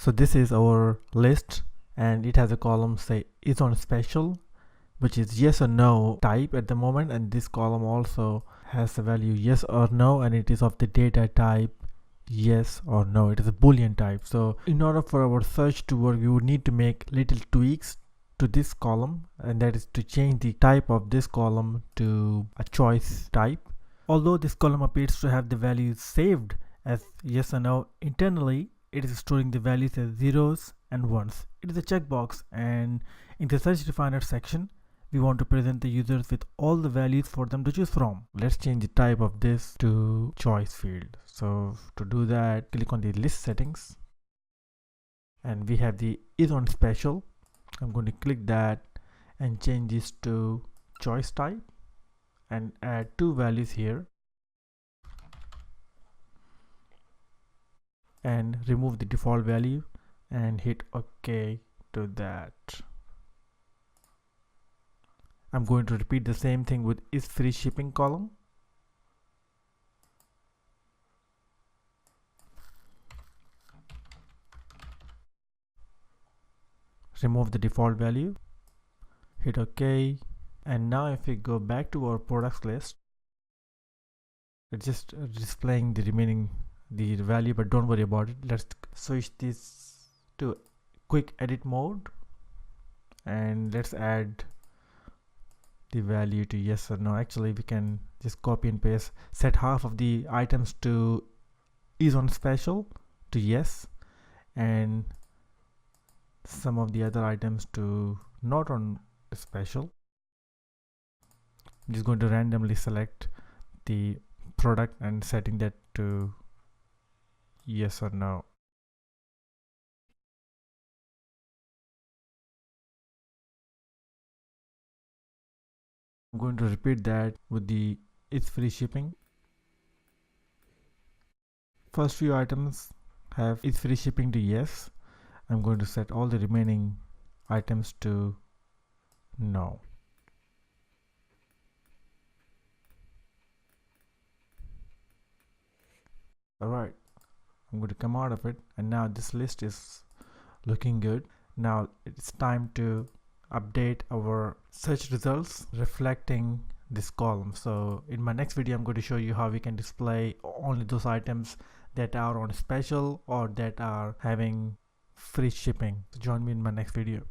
So this is our list, and it has a column say is on special, which is yes or no type at the moment, and this column also has the value yes or no, and it is of the data type yes or no. It is a boolean type. So in order for our search to work, we would need to make little tweaks to this column, and that is to change the type of this column to a choice type. Although this column appears to have the values saved as yes or no, internally it is storing the values as zeros and ones. It is a checkbox, and in the search refiner section we want to present the users with all the values for them to choose from. Let's change the type of this to choice field. So to do that, click on the list settings, and we have the is on special. I'm going to click that and change this to choice type and add two values here, and remove the default value and hit OK to that. I'm going to repeat the same thing with is free shipping column. Remove the default value, hit OK, and now if we go back to our products list, it's just displaying the remaining the value, but don't worry about it. Let's switch this to quick edit mode, and let's add the value to yes or no. Actually, we can just copy and paste, set half of the items to is on special to yes, and some of the other items to not on special. I'm just going to randomly select the product and setting that to yes or no. I'm going to repeat that with the it's free shipping. First few items have it's free shipping to yes. I'm going to set all the remaining items to no. Alright, I'm going to come out of it, and now this list is looking good. Now it's time to update our search results reflecting this column. So in my next video, I'm going to show you how we can display only those items that are on special or that are having free shipping. So join me in my next video.